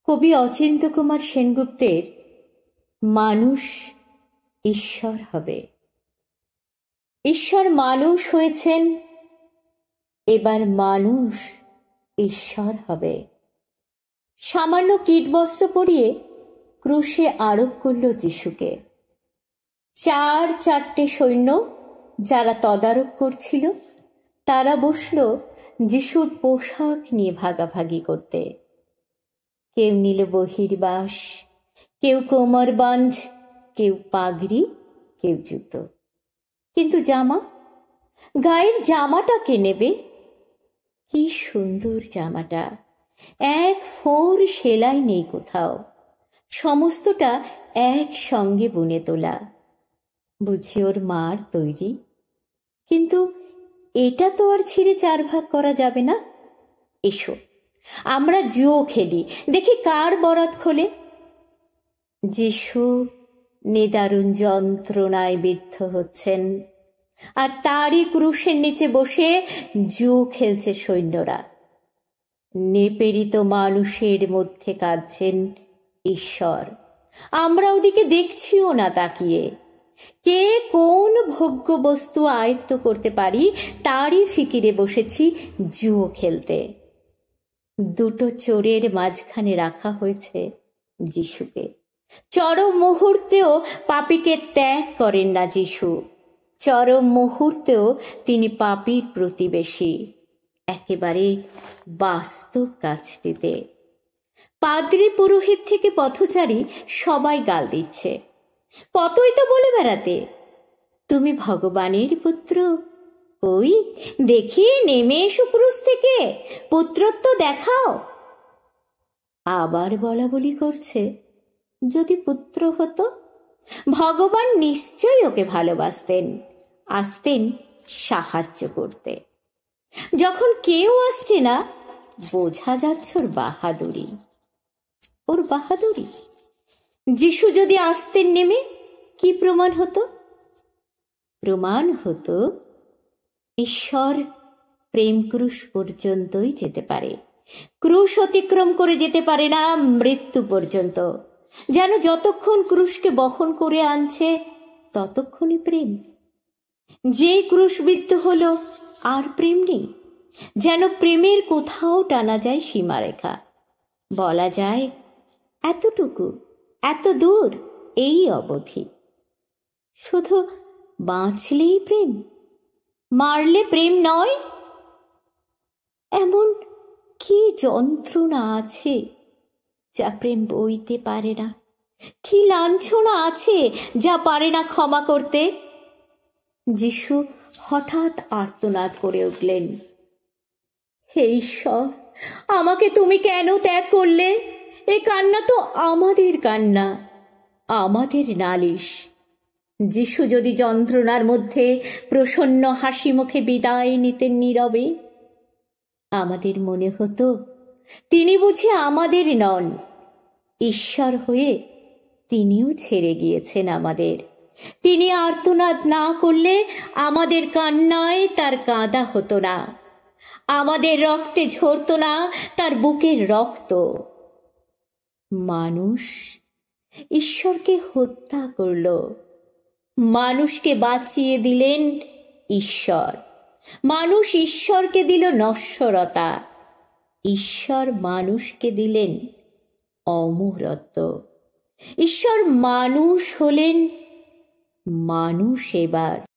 কবি অচিন্ত্য কুমার সেনগুপ্তের মানুষ ঈশ্বর হবে। ঈশ্বর মানুষ হয়েছেন, এবার মানুষ ঈশ্বর হবে। সামান্য কীটবস্ত্র পরিয়ে ক্রুশে আরোপ করল যিশুকে। চারটে সৈন্য যারা তদারক করছিল তারা বসল যিশুর পোশাক নিয়ে ভাগাভাগি করতে। কেউ নিল বহির্বাস, কেউ কোমরবন্ধ, কেউ পাগড়ি, কেউ জুতো। কিন্তু গায়ের জামাটা কে নেবে? কি সুন্দর জামাটা! এক ফোঁর সেলাই নেই কোথাও, সমস্তটা একসঙ্গে বুনে তোলা। বুঝি ওর মার তৈরি। কিন্তু এটা তো আর ছিঁড়ে চার ভাগ করা যাবে না। এসো আমরা জুয়ো খেলি, দেখি কার বরাত খোলে। যিশু নিদারুণ যন্ত্রণায় বিদ্ধ হচ্ছেন, আর তারই ক্রুশের নিচে বসে জুয়ো খেলছে সৈন্যরা। নিপীড়িত মানুষের মধ্যে কাঁদছেন ঈশ্বর। আমরা ওদিকে দেখছিও না তাকিয়ে। কে কোন ভোগ্য বস্তু আয়ত্ত করতে পারি তারই ফিকিরে বসেছি জুয়ো খেলতে। দুটো চোরের মাঝখানে রাখা হয়েছে যিশুকে। চরম মুহূর্তেও পাপীকে ত্যাগ করেন না যিশু। চরম মুহূর্তেও তিনি পাপীর প্রতিবেশী, একেবারে বাস্তব কাজটিতে। পাদ্রী, পুরোহিত থেকে পথচারী সবাই গাল দিচ্ছে। কতই তো বলে বেড়াতে, তুমি ভগবানের পুত্র। ওই দেখি নেমে এসো ক্রুশ থেকে, পুত্রত্ব দেখাও। আবার বলা বলি করছে, যদি পুত্র হতো ভগবান নিশ্চয়ই ওকে ভালোবাসতেন, আসতেন সাহায্য করতে। যখন কেউ আসছে না, বোঝা যাচ্ছে ওর বাহাদুরি। যিশু যদি আসতেন নেমে, কি প্রমাণ হতো? প্রমাণ হতো ঈশ্বর প্রেম ক্রুশ পর্যন্তই যেতে পারে, ক্রুশ অতিক্রম করে যেতে পারে না মৃত্যু পর্যন্ত। যেন যতক্ষণ ক্রুশকে বহন করে আনছে ততক্ষণই প্রেম। যেই ক্রুশবিদ্ধ হলো আর প্রেম নেই। যেন প্রেমের কোথাও টানা যায় সীমারেখা, বলা যায় এতটুকু, এত দূর, এই অবধি। শুধু বাঁচলেই প্রেম, মারলে প্রেম নয়। এমন কি যন্ত্রণা আছে যা প্রেম বইতে পারে না? কি লাঞ্ছনা আছে যা পারে না ক্ষমা করতে? যিশু হঠাৎ আর্তনাদ করে উঠলেন, হে ঈশ্বর, আমাকে তুমি কেন ত্যাগ করলে? এ কান্না তো আমাদের কান্না, আমাদের নালিশ। যিশু যদি যন্ত্রণার মধ্যে প্রসন্ন হাসি মুখে বিদায় নিতেন নীরবে, আমাদের মনে হতো তিনি বুঝি আমাদের নন। ঈশ্বর হয়ে তিনিও ছেড়ে গিয়েছেন আমাদের। তিনি আর্তনাদ না করলে আমাদের কান্নায় তার কাঁদা হতো না, আমাদের রক্তে ঝরতো না তার বুকের রক্ত। মানুষ ঈশ্বরকে হত্যা করল, মানুষকে বাঁচিয়ে দিলেন ঈশ্বর। মানুষ ঈশ্বরকে দিল নশ্বরতা, ঈশ্বর মানুষকে দিলেন অমরত্ব। ঈশ্বর মানুষ হলেন মানুষ এবার।